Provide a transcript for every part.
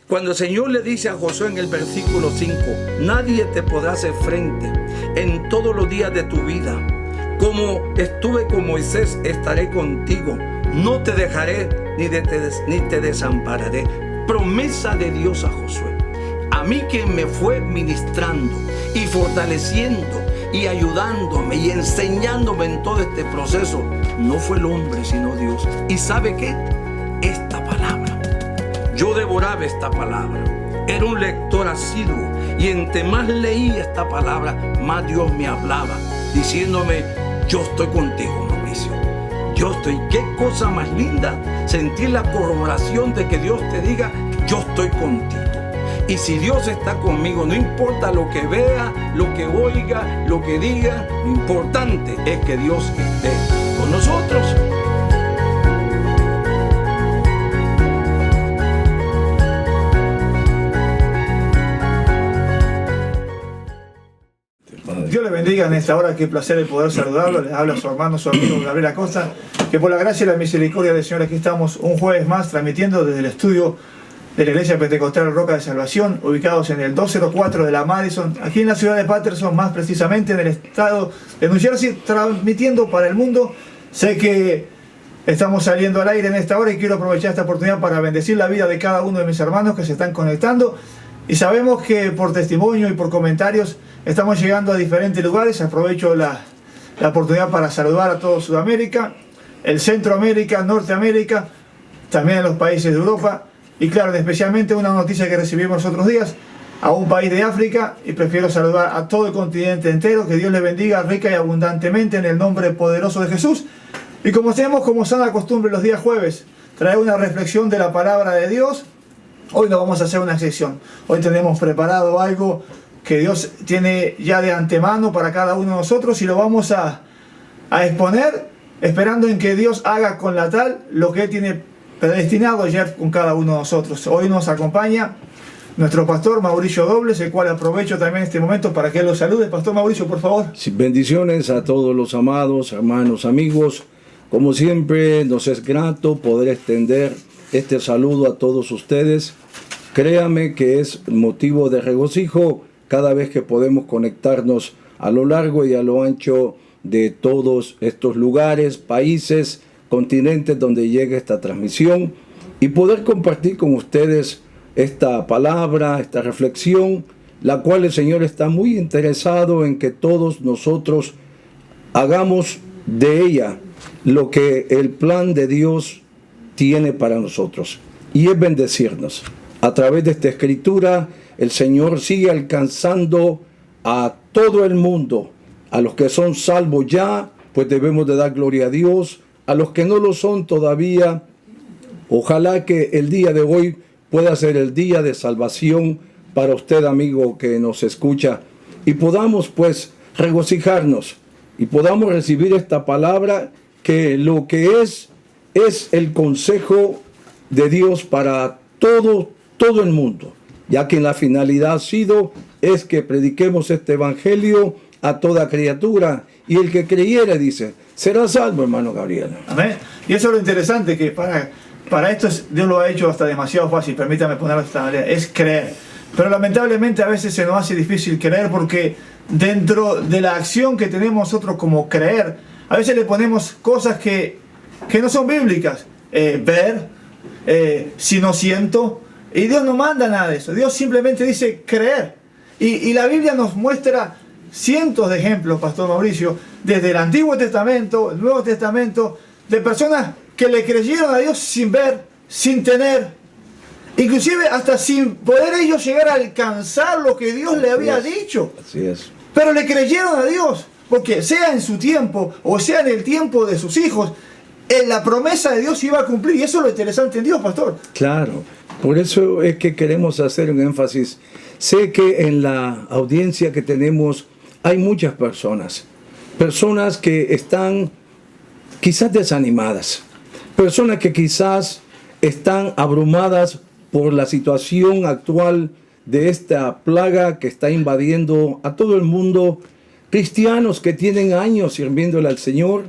Cuando el Señor le dice a Josué en el versículo 5, nadie te podrá hacer frente en todos los días de tu vida. Como estuve con Moisés, estaré contigo. No te dejaré ni te desampararé. Promesa de Dios a Josué. A mí, quien me fue ministrando y fortaleciendo y ayudándome y enseñándome en todo este proceso, no fue el hombre sino Dios. ¿Y sabe qué? Esta palabra. Yo devoraba esta palabra. Era un lector asiduo. Y entre más leí esta palabra, más Dios me hablaba, diciéndome: yo estoy contigo, Mauricio. Yo estoy. Qué cosa más linda sentir la corroboración de que Dios te diga: yo estoy contigo. Y si Dios está conmigo, no importa lo que vea, lo que oiga, lo que diga, lo importante es que Dios esté con nosotros. Dios le bendiga en esta hora. Qué placer el poder saludarlo. Les habla su hermano, su amigo Gabriel Acosta. Que por la gracia y la misericordia del Señor, aquí estamos un jueves más transmitiendo desde el estudio de la Iglesia Pentecostal Roca de Salvación, ubicados en el 204 de la Madison, aquí en la ciudad de Paterson, más precisamente en el estado de New Jersey, transmitiendo para el mundo. Sé que estamos saliendo al aire en esta hora y quiero aprovechar esta oportunidad para bendecir la vida de cada uno de mis hermanos que se están conectando. Y sabemos que por testimonio y por comentarios estamos llegando a diferentes lugares. Aprovecho la oportunidad para saludar a todo Sudamérica, el Centroamérica, Norteamérica, también a los países de Europa. Y claro, especialmente una noticia que recibimos los otros días, a un país de África, y prefiero saludar a todo el continente entero. Que Dios les bendiga rica y abundantemente en el nombre poderoso de Jesús. Y como hacemos, como sana costumbre los días jueves, traer una reflexión de la palabra de Dios. Hoy no vamos a hacer una excepción. Hoy tenemos preparado algo que Dios tiene ya de antemano para cada uno de nosotros y lo vamos a exponer, esperando en que Dios haga con la tal lo que Él tiene predestinado ayer con cada uno de nosotros. Hoy nos acompaña nuestro pastor Mauricio Dobles, el cual aprovecho también este momento para que lo salude. Pastor Mauricio, por favor. Sí, bendiciones a todos los amados hermanos, amigos. Como siempre, nos es grato poder extender este saludo a todos ustedes. Créame que es motivo de regocijo cada vez que podemos conectarnos a lo largo y a lo ancho de todos estos lugares, países, continentes donde llega esta transmisión, y poder compartir con ustedes esta palabra, esta reflexión, la cual el Señor está muy interesado en que todos nosotros hagamos de ella lo que el plan de Dios tiene para nosotros, y es bendecirnos. A través de esta escritura, el Señor sigue alcanzando a todo el mundo. A los que son salvos ya, pues debemos de dar gloria a Dios. A los que no lo son todavía, ojalá que el día de hoy pueda ser el día de salvación para usted, amigo que nos escucha, y podamos pues regocijarnos y podamos recibir esta palabra, que lo que es el consejo de Dios para todo el mundo, ya que la finalidad ha sido es que prediquemos este evangelio a toda criatura, y el que creyere, dice, será salvo, hermano Gabriel. Amén. Y eso es lo interesante, que para esto Dios lo ha hecho hasta demasiado fácil, permítame ponerlo de esta manera, es creer. Pero lamentablemente a veces se nos hace difícil creer, porque dentro de la acción que tenemos nosotros como creer, a veces le ponemos cosas que no son bíblicas. Ver, si no siento, y Dios no manda nada de eso. Dios simplemente dice creer. Y la Biblia nos muestra cientos de ejemplos, Pastor Mauricio, desde el Antiguo Testamento, el Nuevo Testamento, de personas que le creyeron a Dios sin ver, sin tener, inclusive hasta sin poder ellos llegar a alcanzar lo que Dios le había dicho. Así es. Pero le creyeron a Dios, porque sea en su tiempo o sea en el tiempo de sus hijos, la promesa de Dios iba a cumplir. Y eso es lo interesante en Dios, Pastor. Claro, por eso es que queremos hacer un énfasis. Sé que en la audiencia que tenemos hay muchas personas que están quizás desanimadas, personas que quizás están abrumadas por la situación actual de esta plaga que está invadiendo a todo el mundo, cristianos que tienen años sirviéndole al Señor,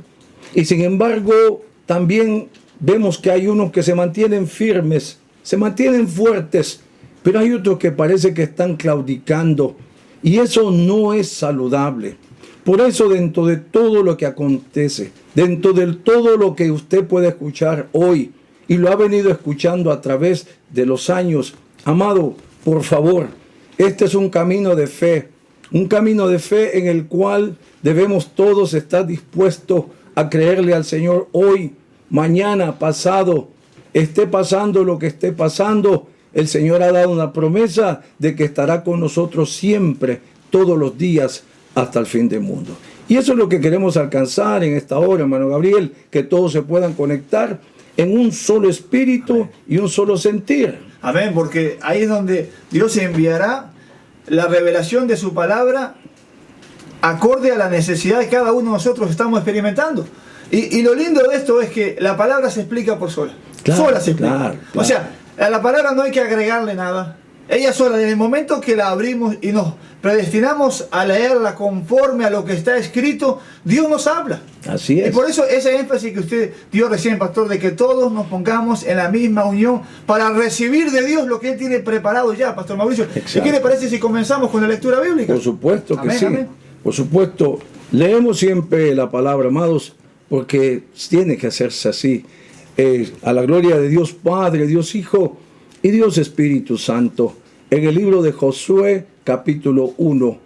y sin embargo también vemos que hay unos que se mantienen firmes, se mantienen fuertes pero hay otros que parece que están claudicando y eso no es saludable. Por eso, dentro de todo lo que acontece, dentro de todo lo que usted puede escuchar hoy y lo ha venido escuchando a través de los años, amado, por favor, este es un camino de fe en el cual debemos todos estar dispuestos a creerle al Señor hoy, mañana, pasado, esté pasando lo que esté pasando. El Señor ha dado una promesa de que estará con nosotros siempre, todos los días, hasta el fin del mundo. Y eso es lo que queremos alcanzar en esta hora, hermano Gabriel, que todos se puedan conectar en un solo espíritu y un solo sentir. Amén, porque ahí es donde Dios enviará la revelación de su palabra acorde a la necesidad que cada uno de nosotros estamos experimentando. Y lo lindo de esto es que la palabra se explica por sola. Claro, sola se explica. claro. O sea, a la palabra no hay que agregarle nada. Ella sola, en el momento que la abrimos y nos predestinamos a leerla conforme a lo que está escrito, Dios nos habla. Así es. Y por eso ese énfasis que usted dio recién, pastor, de que todos nos pongamos en la misma unión para recibir de Dios lo que Él tiene preparado ya, pastor Mauricio. Exacto. ¿Y qué le parece si comenzamos con la lectura bíblica? Por supuesto que Amén, sí. amén. Por supuesto, leemos siempre la palabra, amados, porque tiene que hacerse así. A la gloria de Dios Padre, Dios Hijo y Dios Espíritu Santo. En el libro de Josué, capítulo 1,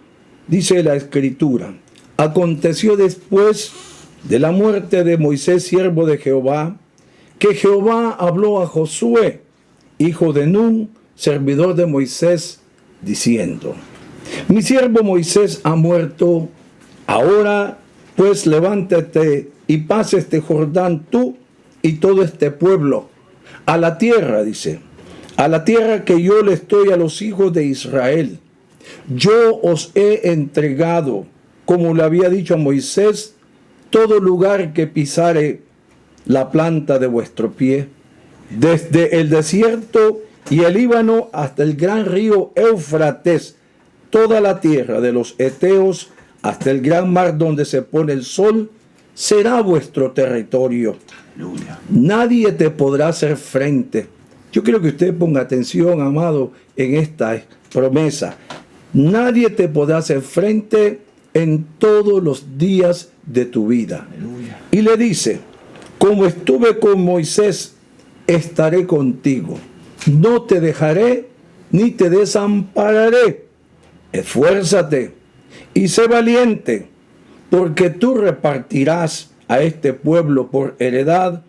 dice la Escritura: aconteció después de la muerte de Moisés, siervo de Jehová, que Jehová habló a Josué, hijo de Nun, servidor de Moisés, diciendo: mi siervo Moisés ha muerto, ahora pues levántate y pasa este Jordán tú y todo este pueblo a la tierra, dice, a la tierra que yo le estoy a los hijos de Israel. Yo os he entregado, como le había dicho a Moisés, todo lugar que pisare la planta de vuestro pie, desde el desierto y el Líbano hasta el gran río Éufrates, toda la tierra de los heteos hasta el gran mar donde se pone el sol, será vuestro territorio. Aleluya. Nadie te podrá hacer frente. Yo quiero que usted ponga atención, amado, en esta promesa. Nadie te podrá hacer frente en todos los días de tu vida. Aleluya. Y le dice: como estuve con Moisés, estaré contigo. No te dejaré ni te desampararé. Esfuérzate y sé valiente, porque tú repartirás a este pueblo por heredad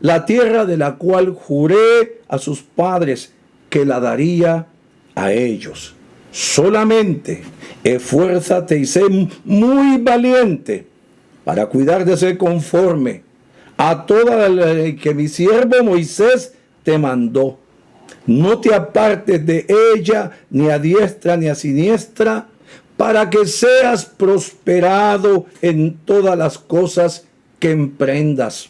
la tierra de la cual juré a sus padres que la daría a ellos. Solamente esfuérzate y sé muy valiente para cuidar de ser conforme a toda la ley que mi siervo Moisés te mandó. No te apartes de ella ni a diestra ni a siniestra, para que seas prosperado en todas las cosas que emprendas.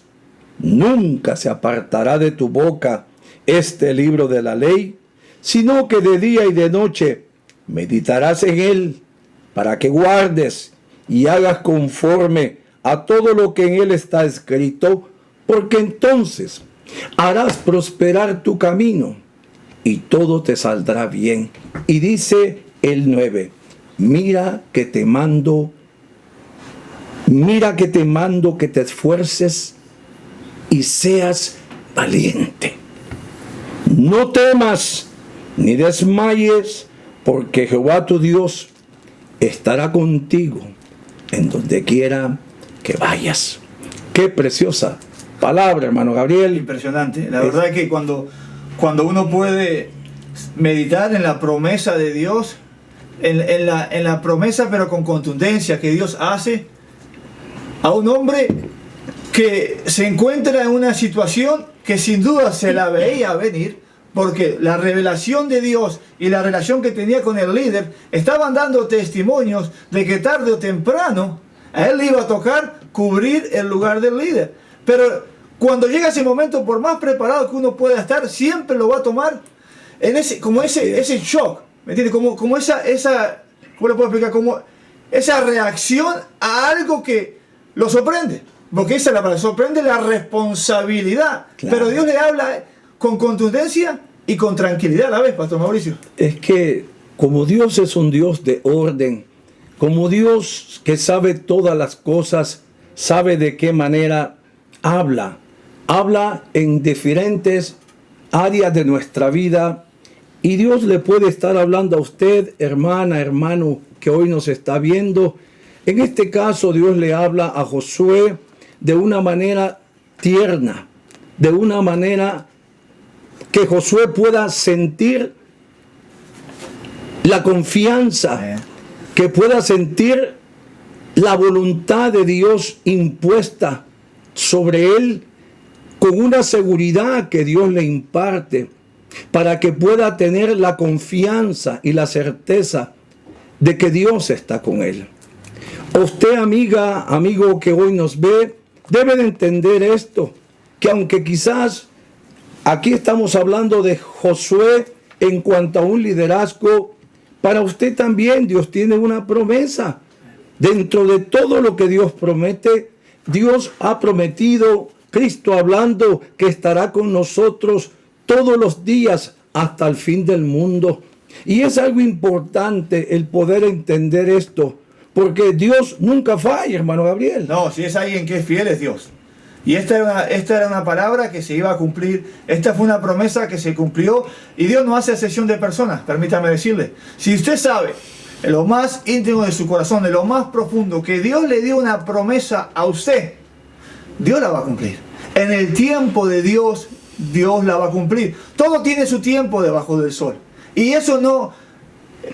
Nunca se apartará de tu boca este libro de la ley, sino que de día y de noche meditarás en él, para que guardes y hagas conforme a todo lo que en él está escrito, porque entonces harás prosperar tu camino y todo te saldrá bien. Y dice el 9, mira que te mando que te esfuerces y seas valiente. No temas ni desmayes, porque Jehová tu Dios estará contigo en donde quiera que vayas. Qué preciosa palabra, hermano Gabriel. Impresionante. La verdad es que cuando uno puede meditar en la promesa de Dios, en la promesa pero con contundencia que Dios hace a un hombre que se encuentra en una situación que sin duda se la veía venir, porque la revelación de Dios y la relación que tenía con el líder estaban dando testimonios de que tarde o temprano a él le iba a tocar cubrir el lugar del líder. Pero cuando llega ese momento, por más preparado que uno pueda estar, siempre lo va a tomar en ese shock, ¿me entiendes? Como esa, ¿cómo le puedo explicar? Como esa reacción a algo que lo sorprende. Porque esa es la palabra, sorprende la responsabilidad. Claro. Pero Dios le habla con contundencia y con tranquilidad a la vez, Pastor Mauricio. Es que como Dios es un Dios de orden, como Dios que sabe todas las cosas, sabe de qué manera habla en diferentes áreas de nuestra vida, y Dios le puede estar hablando a usted, hermana, hermano, que hoy nos está viendo. En este caso, Dios le habla a Josué de una manera tierna, de una manera que Josué pueda sentir la confianza, que pueda sentir la voluntad de Dios impuesta sobre él, con una seguridad que Dios le imparte, para que pueda tener la confianza y la certeza de que Dios está con él. Usted, amiga, amigo que hoy nos ve, debe de entender esto, que aunque quizás aquí estamos hablando de Josué en cuanto a un liderazgo, para usted también Dios tiene una promesa. Dentro de todo lo que Dios promete, Dios ha prometido, Cristo hablando, que estará con nosotros todos los días hasta el fin del mundo. Y es algo importante el poder entender esto, porque Dios nunca falla, hermano Gabriel. No, si es alguien que es fiel es Dios. Y esta era una palabra que se iba a cumplir. Esta fue una promesa que se cumplió. Y Dios no hace excepción de personas, permítame decirle. Si usted sabe, en lo más íntimo de su corazón, en lo más profundo, que Dios le dio una promesa a usted, Dios la va a cumplir. En el tiempo de Dios, Dios la va a cumplir. Todo tiene su tiempo debajo del sol. Y eso no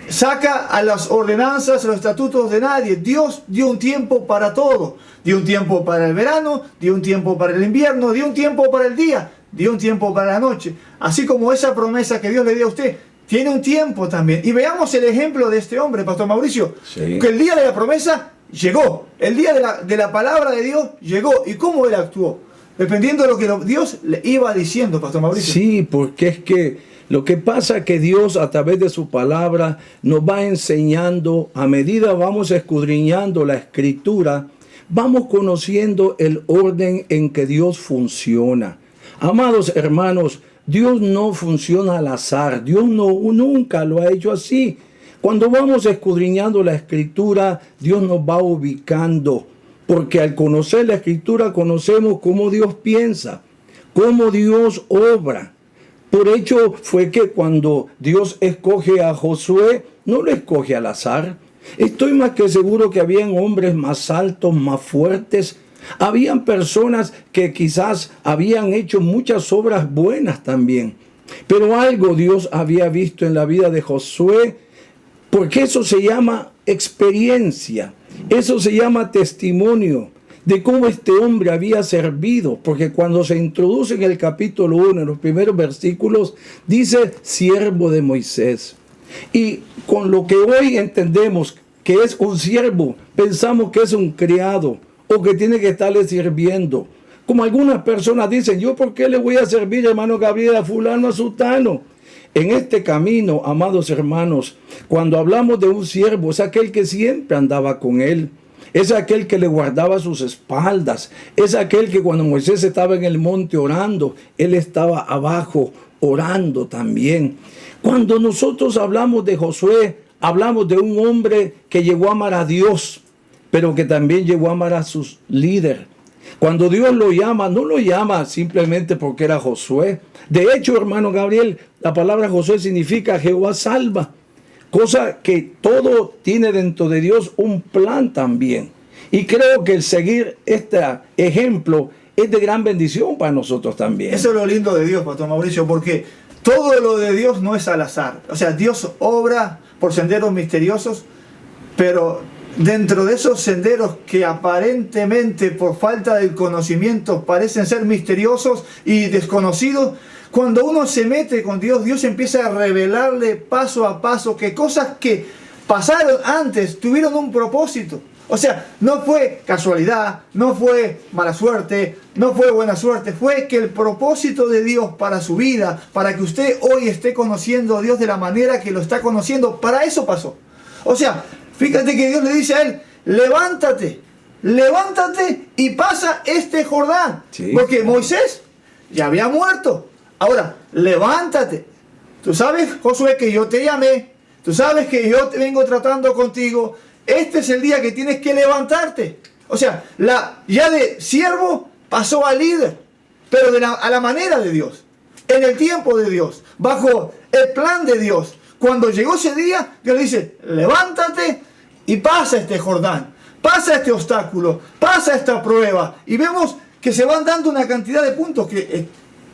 saca a las ordenanzas, a los estatutos de nadie. Dios dio un tiempo para todo. Dio un tiempo para el verano, dio un tiempo para el invierno, dio un tiempo para el día, dio un tiempo para la noche. Así como esa promesa que Dios le dio a usted, tiene un tiempo también. Y veamos el ejemplo de este hombre, Pastor Mauricio. Sí. Que el día de la promesa llegó. El día de la palabra de Dios llegó. ¿Y cómo él actuó? Dependiendo de lo que Dios le iba diciendo, Pastor Mauricio. Sí, porque es que lo que pasa es que Dios a través de su palabra nos va enseñando, a medida vamos escudriñando la escritura, vamos conociendo el orden en que Dios funciona. Amados hermanos, Dios no funciona al azar, Dios nunca lo ha hecho así. Cuando vamos escudriñando la escritura, Dios nos va ubicando, porque al conocer la escritura conocemos cómo Dios piensa, cómo Dios obra. Por hecho fue que cuando Dios escoge a Josué, no lo escoge al azar. Estoy más que seguro que habían hombres más altos, más fuertes. Habían personas que quizás habían hecho muchas obras buenas también. Pero algo Dios había visto en la vida de Josué, porque eso se llama experiencia, eso se llama testimonio de cómo este hombre había servido, porque cuando se introduce en el capítulo 1, en los primeros versículos, dice siervo de Moisés. Y con lo que hoy entendemos que es un siervo, pensamos que es un criado o que tiene que estarle sirviendo. Como algunas personas dicen, ¿yo por qué le voy a servir, hermano Gabriel, a fulano, a sutano? En este camino, amados hermanos, cuando hablamos de un siervo, es aquel que siempre andaba con él. Es aquel que le guardaba sus espaldas. Es aquel que cuando Moisés estaba en el monte orando, él estaba abajo orando también. Cuando nosotros hablamos de Josué, hablamos de un hombre que llegó a amar a Dios, pero que también llegó a amar a sus líderes. Cuando Dios lo llama, no lo llama simplemente porque era Josué. De hecho, hermano Gabriel, la palabra Josué significa Jehová salva. Cosa que todo tiene dentro de Dios un plan también. Y creo que el seguir este ejemplo es de gran bendición para nosotros también. Eso es lo lindo de Dios, Pastor Mauricio, porque todo lo de Dios no es al azar. O sea, Dios obra por senderos misteriosos, pero dentro de esos senderos que aparentemente por falta del conocimiento parecen ser misteriosos y desconocidos, cuando uno se mete con Dios, Dios empieza a revelarle paso a paso que cosas que pasaron antes tuvieron un propósito. O sea, no fue casualidad, no fue mala suerte, no fue buena suerte. Fue que el propósito de Dios para su vida, para que usted hoy esté conociendo a Dios de la manera que lo está conociendo, para eso pasó. O sea, fíjate que Dios le dice a él, levántate y pasa este Jordán. Sí. Porque Moisés ya había muerto. Ahora, levántate, tú sabes, Josué, que yo te llamé, tú sabes que yo te vengo tratando contigo, este es el día que tienes que levantarte. O sea, ya de siervo pasó a líder, pero a la manera de Dios, en el tiempo de Dios, bajo el plan de Dios. Cuando llegó ese día, Dios le dice, levántate y pasa este Jordán, pasa este obstáculo, pasa esta prueba. Y vemos que se van dando una cantidad de puntos que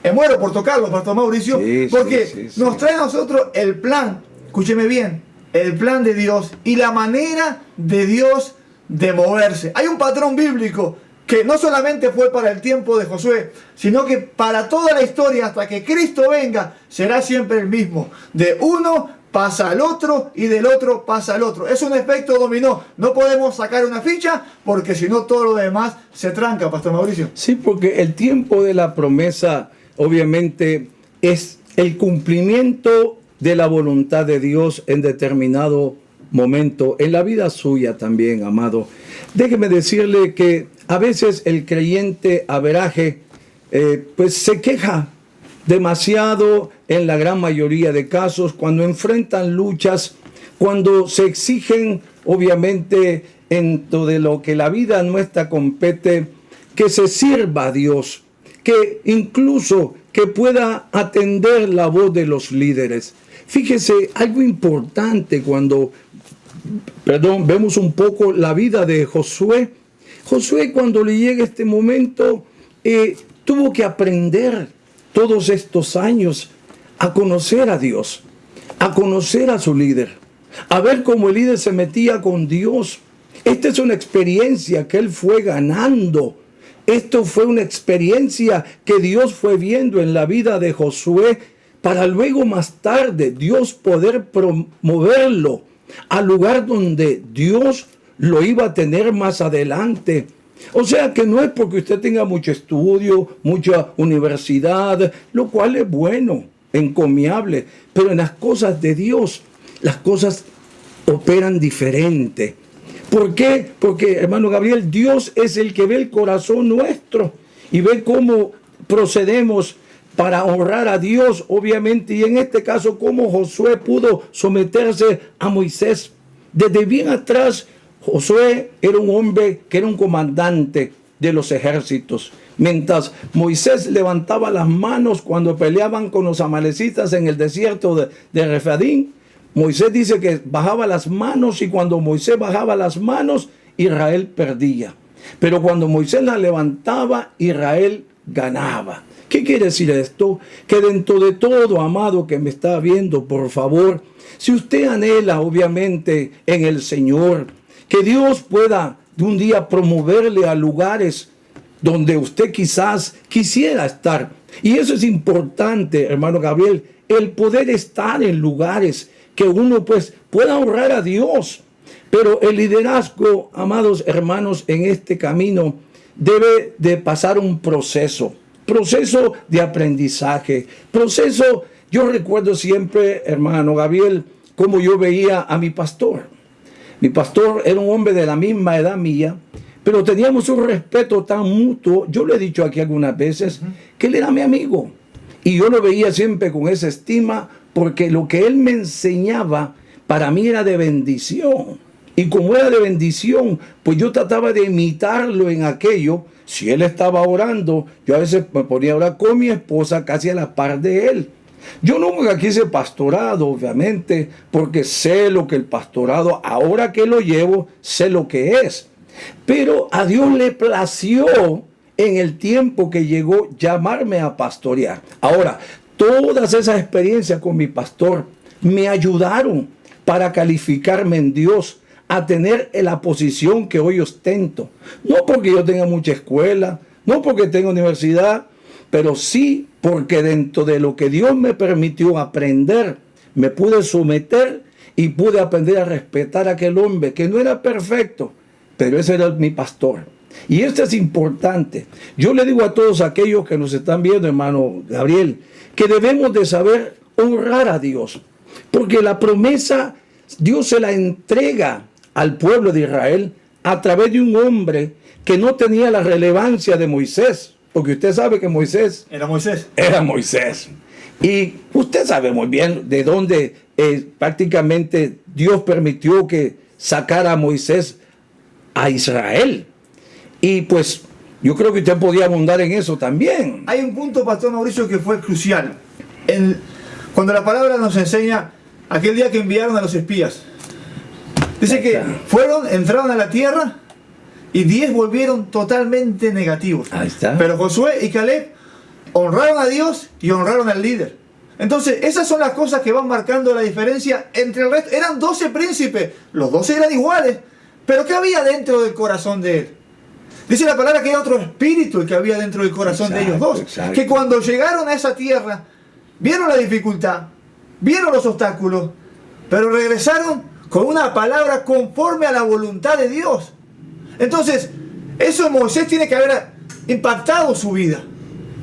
me muero por tocarlos, Pastor Mauricio, porque nos trae a nosotros el plan, escúcheme bien, el plan de Dios y la manera de Dios de moverse. Hay un patrón bíblico que no solamente fue para el tiempo de Josué, sino que para toda la historia, hasta que Cristo venga, será siempre el mismo. De uno pasa al otro y del otro pasa al otro. Es un efecto dominó. No podemos sacar una ficha porque si no todo lo demás se tranca, Pastor Mauricio. Sí, porque el tiempo de la promesa obviamente es el cumplimiento de la voluntad de Dios en determinado momento, en la vida suya también, amado. Déjeme decirle que a veces el creyente averaje pues se queja demasiado en la gran mayoría de casos cuando enfrentan luchas, cuando se exigen obviamente en todo lo que la vida nuestra compete, que se sirva a Dios, que incluso que pueda atender la voz de los líderes. Fíjese, algo importante cuando vemos un poco la vida de Josué. Josué, cuando le llega este momento, tuvo que aprender todos estos años a conocer a Dios, a conocer a su líder, a ver cómo el líder se metía con Dios. Esta es una experiencia que él fue ganando. Esto fue una experiencia que Dios fue viendo en la vida de Josué para luego más tarde Dios poder promoverlo al lugar donde Dios lo iba a tener más adelante. O sea que no es porque usted tenga mucho estudio, mucha universidad, lo cual es bueno, encomiable, pero en las cosas de Dios, las cosas operan diferente. ¿Por qué? Porque, hermano Gabriel, Dios es el que ve el corazón nuestro y ve cómo procedemos para honrar a Dios, obviamente, y en este caso, cómo Josué pudo someterse a Moisés. Desde bien atrás, Josué era un hombre que era un comandante de los ejércitos. Mientras Moisés levantaba las manos cuando peleaban con los amalecitas en el desierto de Refadín, Moisés dice que bajaba las manos y cuando Moisés bajaba las manos, Israel perdía. Pero cuando Moisés las levantaba, Israel ganaba. ¿Qué quiere decir esto? Que dentro de todo, amado que me está viendo, por favor, si usted anhela obviamente en el Señor, que Dios pueda de un día promoverle a lugares donde usted quizás quisiera estar. Y eso es importante, hermano Gabriel, el poder estar en lugares que uno pues pueda honrar a Dios. Pero el liderazgo, amados hermanos, en este camino debe de pasar un proceso de aprendizaje, proceso. Yo recuerdo siempre, hermano Gabriel, como yo veía a mi pastor. Mi pastor era un hombre de la misma edad mía, pero teníamos un respeto tan mutuo. Yo lo he dicho aquí algunas veces, que él era mi amigo. Y yo lo veía siempre con esa estima, porque lo que él me enseñaba para mí era de bendición. Y como era de bendición, pues yo trataba de imitarlo en aquello. Si él estaba orando, yo a veces me ponía a orar con mi esposa casi a la par de él. Yo nunca quise pastorado, obviamente, porque sé lo que el pastorado, ahora que lo llevo, sé lo que es. Pero a Dios le plació en el tiempo que llegó llamarme a pastorear. Ahora, todas esas experiencias con mi pastor me ayudaron para calificarme en Dios, a tener la posición que hoy ostento. No porque yo tenga mucha escuela, no porque tenga universidad, pero sí porque dentro de lo que Dios me permitió aprender, me pude someter y pude aprender a respetar a aquel hombre que no era perfecto, pero ese era mi pastor. Y esto es importante. Yo le digo a todos aquellos que nos están viendo, hermano Gabriel, que debemos de saber honrar a Dios, porque la promesa Dios se la entrega al pueblo de Israel a través de un hombre que no tenía la relevancia de Moisés, porque usted sabe que Moisés era Moisés. Era Moisés. Y Usted sabe muy bien de dónde prácticamente Dios permitió que sacara a Moisés a Israel. Y pues yo creo que usted podía abundar en eso también. Hay un punto, Pastor Mauricio, que fue crucial. Cuando la palabra nos enseña aquel día que enviaron a los espías. Dice que entraron a la tierra y 10 volvieron totalmente negativos. Ahí está. Pero Josué y Caleb honraron a Dios y honraron al líder. Entonces, esas son las cosas que van marcando la diferencia entre el resto. Eran 12 príncipes, los 12 eran iguales, pero ¿qué había dentro del corazón de él? Dice la palabra que era otro espíritu el que había dentro del corazón de ellos dos. Exacto. Que cuando llegaron a esa tierra, vieron la dificultad, vieron los obstáculos, pero regresaron con una palabra conforme a la voluntad de Dios. Entonces, eso Moisés tiene que haber impactado su vida.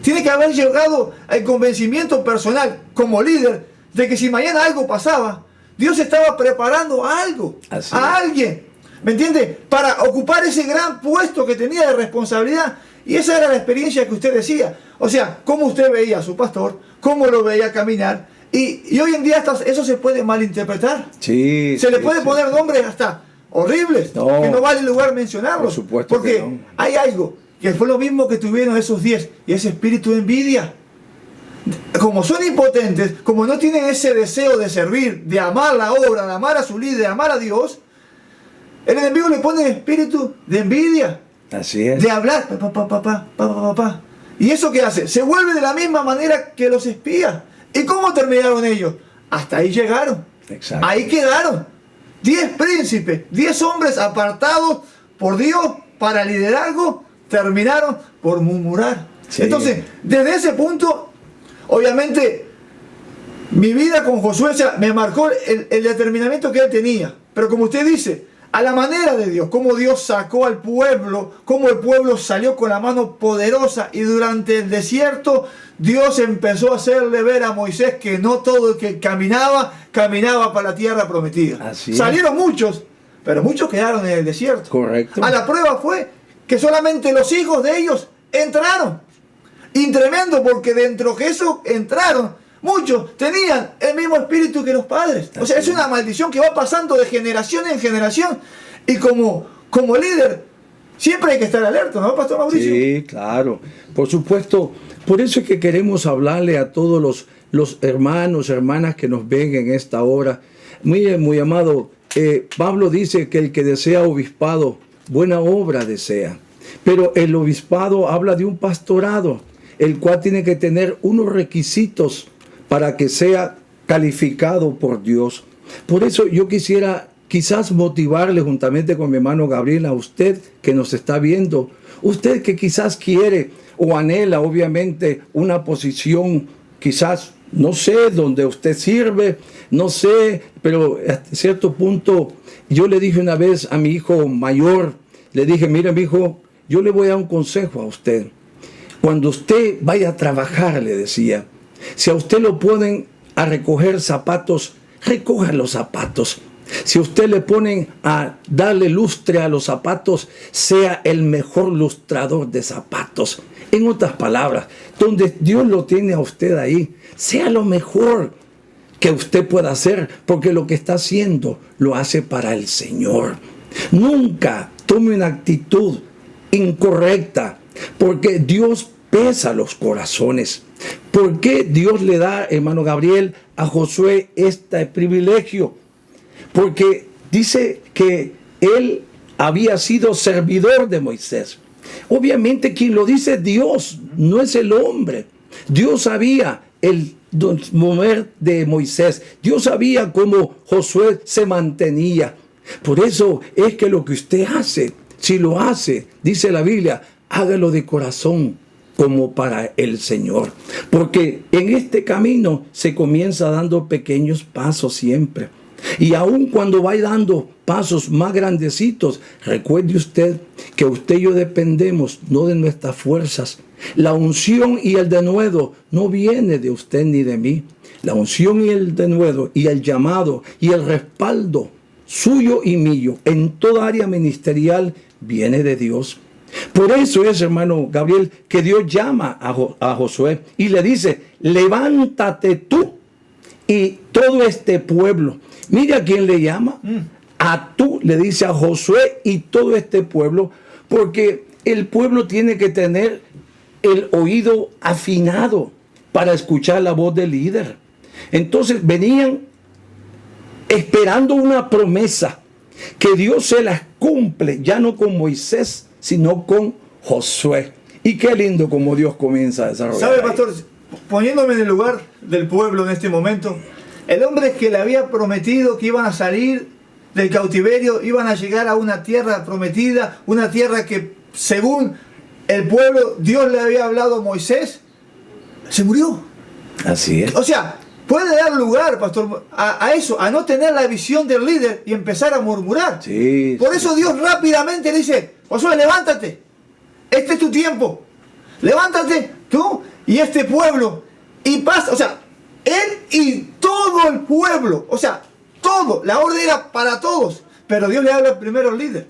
Tiene que haber llegado al convencimiento personal como líder de que si mañana algo pasaba, Dios estaba preparando algo, a alguien, ¿me entiende? Para ocupar ese gran puesto que tenía de responsabilidad. Y esa era la experiencia que usted decía. O sea, cómo usted veía a su pastor, cómo lo veía caminar. Y hoy en día eso se puede malinterpretar. Sí, se le puede poner nombres hasta horribles, que no vale el lugar mencionarlos. Por supuesto, porque que no. hay algo que fue lo mismo que tuvieron esos 10, y ese espíritu de envidia. Como son impotentes, como no tienen ese deseo de servir, de amar la obra, de amar a su líder, de amar a Dios, el enemigo le pone espíritu de envidia. Así es. De hablar, papá. ¿Y eso qué hace? Se vuelve de la misma manera que los espías. ¿Y cómo terminaron ellos? Hasta ahí llegaron. Exacto. Ahí quedaron. 10 príncipes, 10 hombres apartados por Dios para liderazgo, terminaron por murmurar. Sí. Entonces, desde ese punto, obviamente, mi vida con Josué me marcó el determinamiento que él tenía. Pero como usted dice, a la manera de Dios, cómo Dios sacó al pueblo, cómo el pueblo salió con la mano poderosa, y durante el desierto Dios empezó a hacerle ver a Moisés que no todo el que caminaba para la tierra prometida. Salieron muchos, pero muchos quedaron en el desierto. Correcto. A la prueba fue que solamente los hijos de ellos entraron. Y tremendo, porque dentro de eso entraron, muchos tenían el mismo espíritu que los padres. O sea, es una maldición que va pasando de generación en generación. Y como líder, siempre hay que estar alerta, ¿no, Pastor Mauricio? Sí, claro. Por supuesto. Por eso es que queremos hablarle a todos los hermanos, hermanas que nos ven en esta hora. Muy amado, Pablo dice que el que desea obispado, buena obra desea. Pero el obispado habla de un pastorado, el cual tiene que tener unos requisitos para que sea calificado por Dios. Por eso yo quisiera quizás motivarle juntamente con mi hermano Gabriel, a usted que nos está viendo, usted que quizás quiere o anhela obviamente una posición, quizás, no sé, donde usted sirve, no sé, pero a cierto punto, yo le dije una vez a mi hijo mayor, le dije, mire mi hijo, yo le voy a dar un consejo a usted. Cuando usted vaya a trabajar, le decía, si a usted lo ponen a recoger zapatos, recoja los zapatos. Si usted le ponen a darle lustre a los zapatos, sea el mejor lustrador de zapatos. En otras palabras, donde Dios lo tiene a usted ahí, sea lo mejor que usted pueda hacer, porque lo que está haciendo lo hace para el Señor. Nunca tome una actitud incorrecta, porque Dios pesa los corazones. ¿Por qué Dios le da, hermano Gabriel, a Josué este privilegio? Porque dice que él había sido servidor de Moisés. Obviamente quien lo dice es Dios, no es el hombre. Dios sabía el mover de Moisés. Dios sabía cómo Josué se mantenía. Por eso es que lo que usted hace, si lo hace, dice la Biblia, hágalo de corazón como para el Señor. Porque en este camino se comienza dando pequeños pasos siempre. Y aun cuando vaya dando pasos más grandecitos, recuerde usted que usted y yo dependemos no de nuestras fuerzas. La unción y el denuedo no viene de usted ni de mí. La unción y el denuedo y el llamado y el respaldo suyo y mío en toda área ministerial viene de Dios. Por eso es, hermano Gabriel, que Dios llama a Josué y le dice, levántate tú y todo este pueblo. Mira a quién le llama. A tú, le dice a Josué y todo este pueblo, porque el pueblo tiene que tener el oído afinado para escuchar la voz del líder. Entonces venían esperando una promesa que Dios se las cumple, ya no con Moisés, sino con Josué. Y qué lindo como Dios comienza a desarrollar. ¿Sabe, pastor? Poniéndome en el lugar del pueblo en este momento, el hombre que le había prometido que iban a salir del cautiverio, iban a llegar a una tierra prometida, una tierra que según el pueblo Dios le había hablado a Moisés, se murió. Así es. O sea, puede dar lugar, pastor, a eso, a no tener la visión del líder y empezar a murmurar. Sí, Por eso Dios rápidamente le dice: Josué, levántate, este es tu tiempo, levántate tú y este pueblo, y pasa. O sea, él y todo el pueblo, o sea, todo, la orden era para todos, pero Dios le habla primero al líder.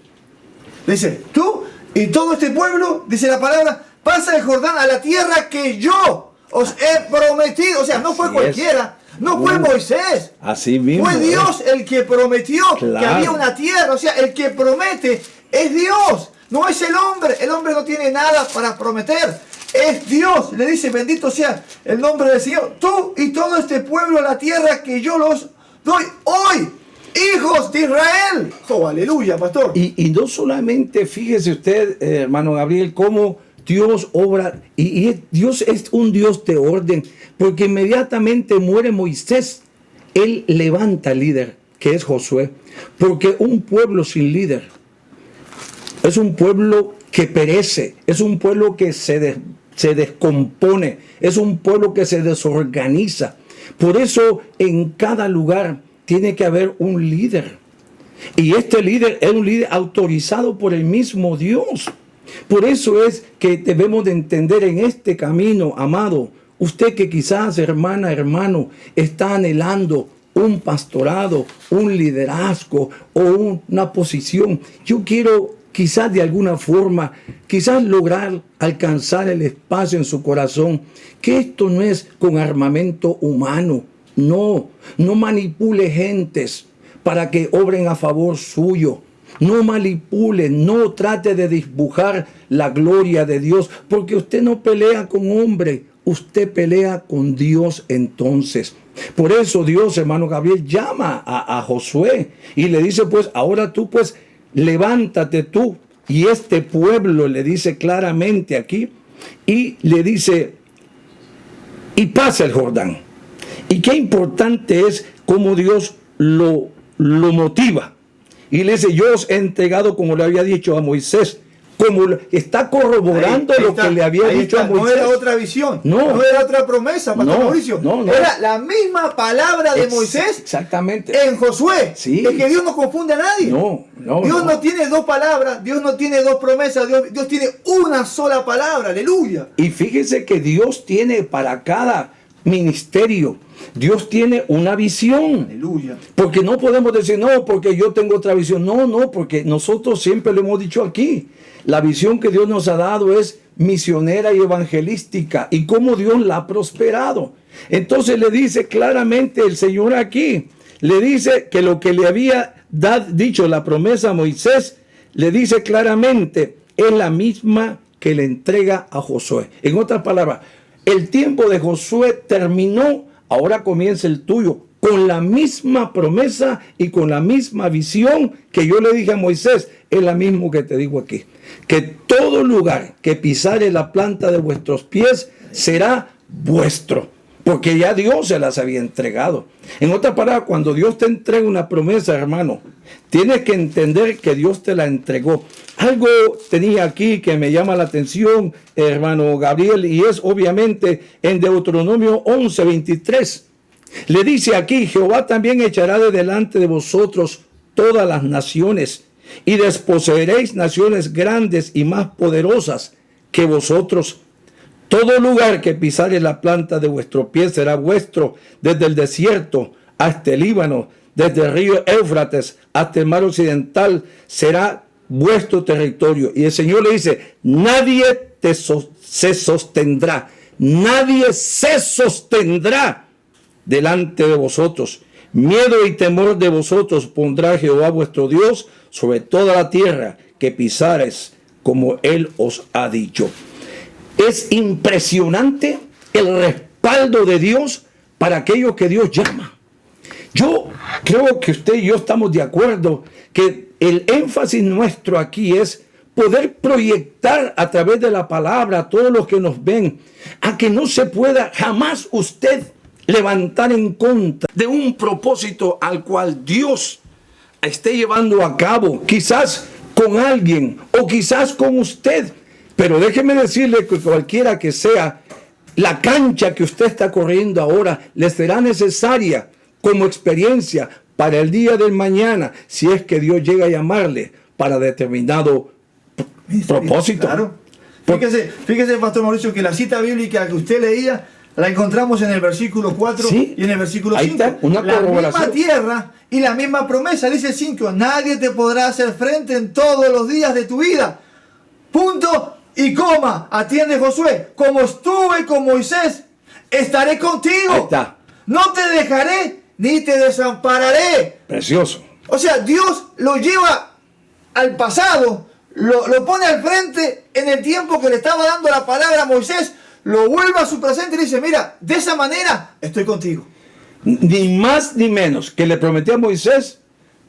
Le dice: tú y todo este pueblo, dice la palabra, pasa el Jordán a la tierra que yo os he prometido. O sea, no fue cualquiera, no fue Moisés. Así mismo. Fue Dios el que prometió que había una tierra. O sea, el que promete es Dios, no es el hombre. El hombre no tiene nada para prometer. Es Dios. Le dice: bendito sea el nombre del Señor. Tú y todo este pueblo, la tierra que yo los doy hoy, hijos de Israel. Oh, aleluya, pastor. Y no solamente, fíjese usted, hermano Gabriel, cómo Dios obra, y Dios es un Dios de orden, porque inmediatamente muere Moisés, él levanta al líder, que es Josué, porque un pueblo sin líder es un pueblo que perece, es un pueblo que se descompone, es un pueblo que se desorganiza. Por eso en cada lugar tiene que haber un líder, y este líder es un líder autorizado por el mismo Dios. Por eso es que debemos de entender en este camino, amado, usted que quizás, hermana, hermano, está anhelando un pastorado, un liderazgo o una posición. Yo quiero quizás de alguna forma, quizás lograr alcanzar el espacio en su corazón, que esto no es con armamento humano. No manipule gentes para que obren a favor suyo. No manipule, no trate de dibujar la gloria de Dios, porque usted no pelea con hombre, usted pelea con Dios entonces. Por eso Dios, hermano Gabriel, llama a Josué y le dice: pues ahora tú, pues levántate tú. Y este pueblo le dice claramente aquí, y le dice: y pasa el Jordán. Y qué importante es cómo Dios lo motiva. Y le dice: yo os he entregado, como le había dicho a Moisés, como está corroborando lo que le había dicho a Moisés. No era otra visión, no era otra promesa, Pastor Mauricio. Era la misma palabra de Moisés. Exactamente. En Josué. Sí. Es que Dios no confunde a nadie. Dios no tiene dos palabras, Dios no tiene dos promesas, Dios tiene una sola palabra. Aleluya. Y fíjese que Dios tiene para cada ministerio, Dios tiene una visión. Aleluya. Porque no podemos decir: no, porque yo tengo otra visión. No, porque nosotros siempre lo hemos dicho aquí. La visión que Dios nos ha dado es misionera y evangelística, y cómo Dios la ha prosperado. Entonces le dice claramente el Señor aquí, le dice que lo que le había dicho la promesa a Moisés, le dice claramente, es la misma que le entrega a Josué. En otras palabras, el tiempo de Josué terminó, ahora comienza el tuyo, con la misma promesa y con la misma visión que yo le dije a Moisés. Es la misma que te digo aquí, que todo lugar que pisare la planta de vuestros pies será vuestro, porque ya Dios se las había entregado. En otras palabras, cuando Dios te entrega una promesa, hermano, tienes que entender que Dios te la entregó. Algo tenía aquí que me llama la atención, hermano Gabriel, y es obviamente en Deuteronomio 11:23. Le dice aquí: Jehová también echará de delante de vosotros todas las naciones, y desposeeréis naciones grandes y más poderosas que vosotros. Todo lugar que pisare la planta de vuestro pie será vuestro, desde el desierto hasta el Líbano, desde el río Éufrates hasta el mar occidental, será vuestro territorio. Y el Señor le dice: nadie se sostendrá, nadie se sostendrá delante de vosotros. Miedo y temor de vosotros pondrá Jehová vuestro Dios sobre toda la tierra que pisares, como Él os ha dicho. Es impresionante el respaldo de Dios para aquellos que Dios llama. Yo creo que usted y yo estamos de acuerdo que el énfasis nuestro aquí es poder proyectar a través de la palabra a todos los que nos ven, a que no se pueda jamás usted levantar en contra de un propósito al cual Dios esté llevando a cabo, quizás con alguien o quizás con usted. Pero déjeme decirle que cualquiera que sea la cancha que usted está corriendo ahora, le será necesaria como experiencia para el día del mañana, si es que Dios llega a llamarle para determinado propósito. Claro. Fíjese, Pastor Mauricio, que la cita bíblica que usted leía la encontramos en el versículo 4 y en el versículo 5. Está, una la misma tierra y la misma promesa. Dice el 5, nadie te podrá hacer frente en todos los días de tu vida. Punto y coma. Atiende, Josué. Como estuve con Moisés, estaré contigo. Ahí está. No te dejaré ni te desampararé. Precioso. O sea, Dios lo lleva al pasado, lo pone al frente en el tiempo que le estaba dando la palabra a Moisés, lo vuelve a su presente y dice, mira, de esa manera estoy contigo. Ni más ni menos que le prometió a Moisés,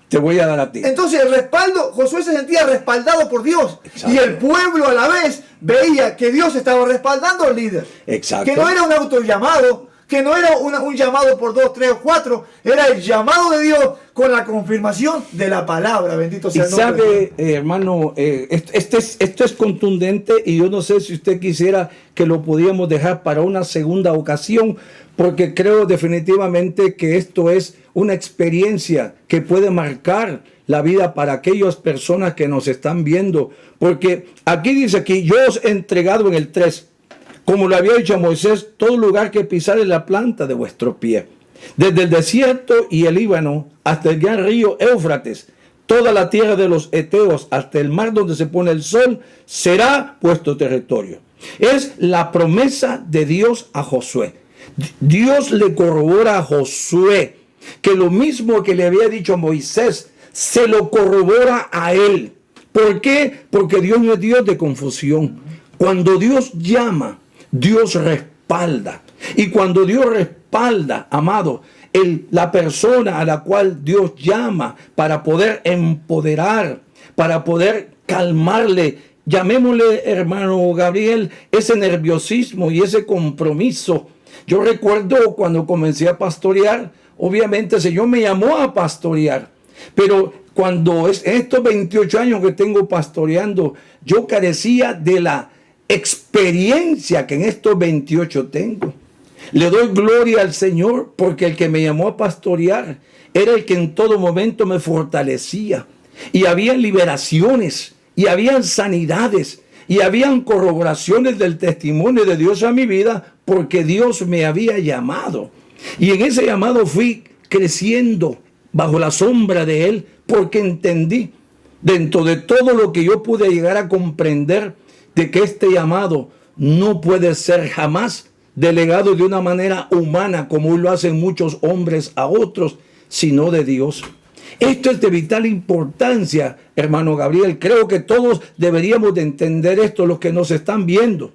te voy a dar a ti. Entonces el respaldo, Josué se sentía respaldado por Dios. Exacto. Y el pueblo a la vez veía que Dios estaba respaldando al líder. Exacto. Que no era un autollamado, que no era un llamado por 2, 3 o 4, era el llamado de Dios con la confirmación de la palabra. Bendito sea el nombre. Y sabe, hermano, esto es contundente y yo no sé si usted quisiera que lo pudiéramos dejar para una segunda ocasión, porque creo definitivamente que esto es una experiencia que puede marcar la vida para aquellas personas que nos están viendo. Porque aquí dice que yo os he entregado en el 3, como lo había dicho a Moisés, todo lugar que pisare la planta de vuestro pie, desde el desierto y el Líbano hasta el gran río Éufrates, toda la tierra de los Eteos hasta el mar donde se pone el sol, será vuestro territorio. Es la promesa de Dios a Josué. Dios le corrobora a Josué que lo mismo que le había dicho a Moisés, se lo corrobora a él. ¿Por qué? Porque Dios no es Dios de confusión. Cuando Dios llama, Dios respalda. Y cuando Dios respalda, amado, la persona a la cual Dios llama para poder empoderar, para poder calmarle, llamémosle, hermano Gabriel, ese nerviosismo y ese compromiso. Yo recuerdo cuando comencé a pastorear, obviamente el Señor me llamó a pastorear, pero cuando estos 28 años que tengo pastoreando, yo carecía de la experiencia que en estos 28 tengo. Le doy gloria al Señor porque el que me llamó a pastorear era el que en todo momento me fortalecía. Y habían liberaciones, y habían sanidades, y habían corroboraciones del testimonio de Dios a mi vida porque Dios me había llamado. Y en ese llamado fui creciendo bajo la sombra de Él porque entendí dentro de todo lo que yo pude llegar a comprender de que este llamado no puede ser jamás delegado de una manera humana como lo hacen muchos hombres a otros, sino de Dios. Esto es de vital importancia, hermano Gabriel. Creo que todos deberíamos de entender esto, los que nos están viendo.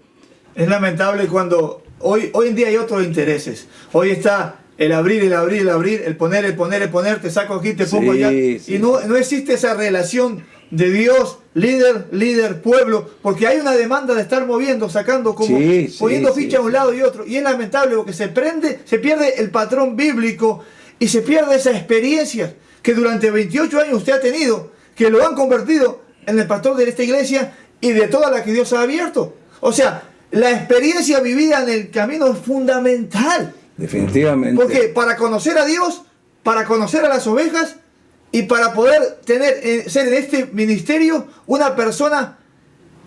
Es lamentable cuando hoy en día hay otros intereses. Hoy está el abrir, el poner, te saco aquí, te pongo allá. Sí. Y no existe esa relación de Dios, líder, pueblo, porque hay una demanda de estar moviendo, sacando, como poniendo ficha a un lado y otro. Y es lamentable porque se pierde el patrón bíblico y se pierde esa experiencia que durante 28 años usted ha tenido, que lo han convertido en el pastor de esta iglesia y de toda la que Dios ha abierto. O sea, la experiencia vivida en el camino es fundamental. Definitivamente. Porque para conocer a Dios, para conocer a las ovejas y para poder ser en este ministerio una persona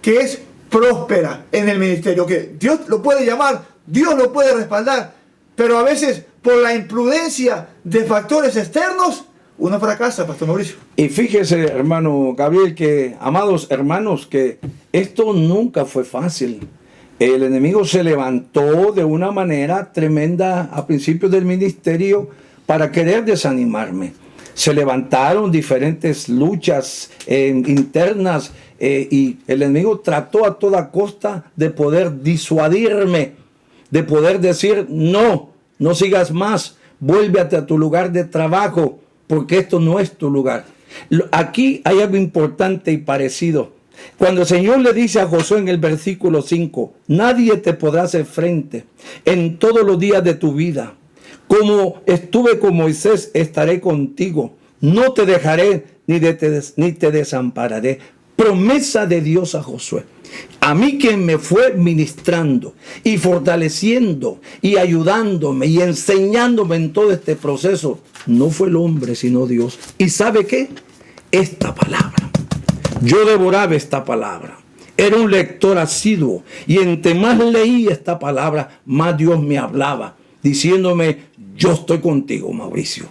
que es próspera en el ministerio, que Dios lo puede llamar, Dios lo puede respaldar, pero a veces por la imprudencia de factores externos, uno fracasa, Pastor Mauricio. Y fíjese, hermano Gabriel, que, amados hermanos, que esto nunca fue fácil. el enemigo se levantó de una manera tremenda a principios del ministerio para querer desanimarme. Se levantaron diferentes luchas internas y el enemigo trató a toda costa de poder disuadirme, de poder decir, no sigas más, vuélvete a tu lugar de trabajo, porque esto no es tu lugar. Aquí hay algo importante y parecido. Cuando el Señor le dice a Josué en el versículo 5, nadie te podrá hacer frente en todos los días de tu vida. Como estuve con Moisés, estaré contigo. No te dejaré ni te desampararé. Promesa de Dios a Josué. A mí, quien me fue ministrando y fortaleciendo y ayudándome y enseñándome en todo este proceso, no fue el hombre sino Dios. ¿Y sabe qué? Esta palabra. Yo devoraba esta palabra. Era un lector asiduo. Y entre más leí esta palabra, más Dios me hablaba, diciéndome, yo estoy contigo, Mauricio.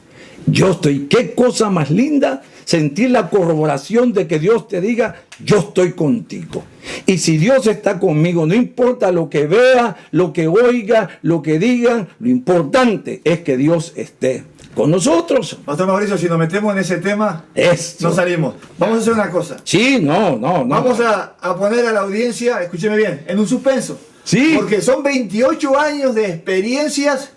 Yo estoy. Qué cosa más linda sentir la corroboración de que Dios te diga, yo estoy contigo. Y si Dios está conmigo, no importa lo que vea, lo que oiga, lo que digan, lo importante es que Dios esté con nosotros. Pastor Mauricio, si nos metemos en ese tema, no salimos. Vamos a hacer una cosa. Sí, no. Vamos a poner a la audiencia, escúcheme bien, en un suspenso. Sí. Porque son 28 años de experiencias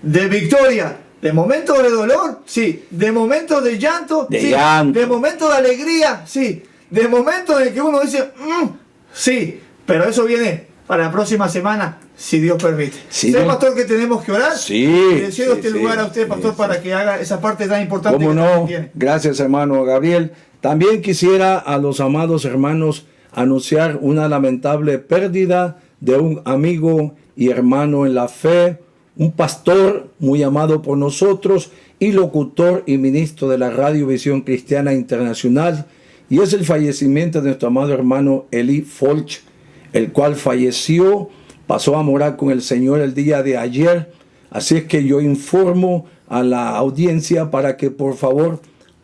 de victoria. De momentos de dolor, sí. De momentos de llanto, sí. De momentos de alegría, sí. De momentos en que uno dice, sí. Pero eso viene para la próxima semana, si Dios permite. Sí, ¿sé, pastor, que tenemos que orar? Sí. Y le cedo este lugar a usted, pastor, para que haga esa parte tan importante que no tiene. Gracias, hermano Gabriel. También quisiera a los amados hermanos anunciar una lamentable pérdida de un amigo y hermano en la fe, un pastor muy amado por nosotros y locutor y ministro de la Radio Visión Cristiana Internacional, y es el fallecimiento de nuestro amado hermano Eli Folch, el cual falleció, pasó a morar con el Señor el día de ayer. Así es que yo informo a la audiencia para que por favor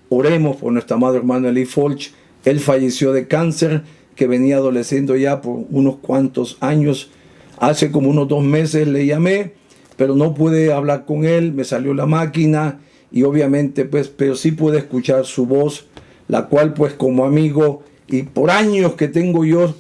oremos por nuestro amado hermano Eli Folch. Él falleció de cáncer que venía adoleciendo ya por unos cuantos años. Hace como unos 2 meses le llamé, pero no pude hablar con él, me salió la máquina y obviamente pues, pero sí pude escuchar su voz, la cual pues como amigo y por años que tengo yo,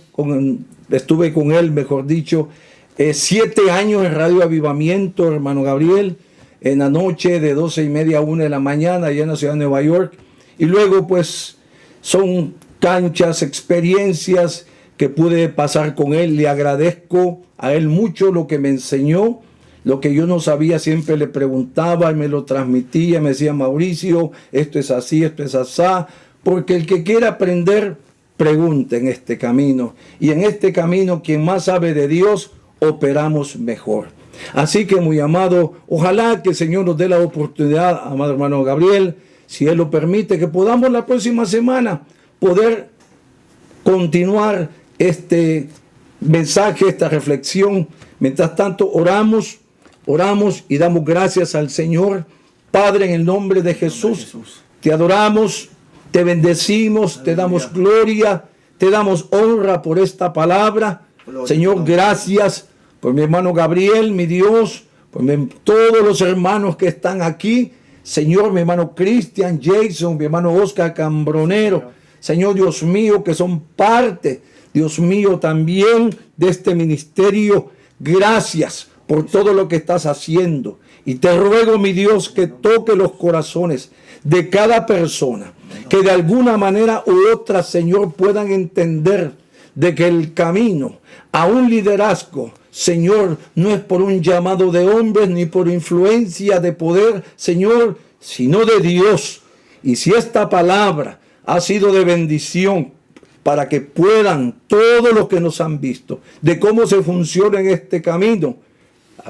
estuve con él, mejor dicho, 7 años en Radio Avivamiento, hermano Gabriel, en la noche de 12:30 a 1 de la mañana allá en la ciudad de Nueva York, y luego pues son canchas, experiencias que pude pasar con él. Le agradezco a él mucho lo que me enseñó. Lo que yo no sabía siempre le preguntaba y me lo transmitía, me decía, Mauricio, esto es así, esto es asá, porque el que quiera aprender, pregunte en este camino. Y en este camino, quien más sabe de Dios, operamos mejor. Así que, muy amado, ojalá que el Señor nos dé la oportunidad, amado hermano Gabriel, si Él lo permite, que podamos la próxima semana poder continuar este mensaje, esta reflexión. Mientras tanto, oramos y damos gracias al Señor. Padre, en el nombre de Jesús, te adoramos, te bendecimos, aleluya, te damos gloria, te damos honra por esta palabra. Gloria, Señor, gracias por mi hermano Gabriel, mi Dios, por todos los hermanos que están aquí. Señor, mi hermano Cristian, Jason, mi hermano Oscar Cambronero. Señor, Dios mío, que son parte, Dios mío, también de este ministerio. Gracias por todo lo que estás haciendo. Y te ruego, mi Dios, que toque los corazones de cada persona, que de alguna manera u otra, Señor, puedan entender de que el camino a un liderazgo, Señor, no es por un llamado de hombres ni por influencia de poder, Señor, sino de Dios. Y si esta palabra ha sido de bendición para que puedan todos los que nos han visto de cómo se funciona en este camino,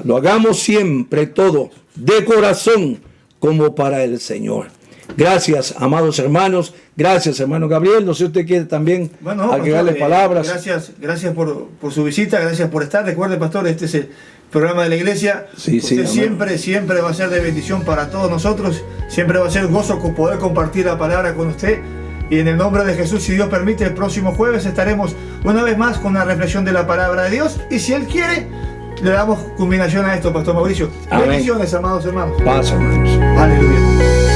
lo hagamos siempre todo de corazón como para el Señor. Gracias, amados hermanos. Gracias, hermano Gabriel. No sé si usted quiere también agregarle palabras. Gracias por su visita, gracias por estar. Recuerde, pastor, este es el programa de la iglesia. Sí, usted siempre va a ser de bendición para todos nosotros. Siempre va a ser gozo poder compartir la palabra con usted. Y en el nombre de Jesús, si Dios permite, el próximo jueves estaremos una vez más con una reflexión de la palabra de Dios. Y si Él quiere, le damos culminación a esto, Pastor Mauricio. Amén. Bendiciones, amados hermanos. Paz, hermanos. Aleluya.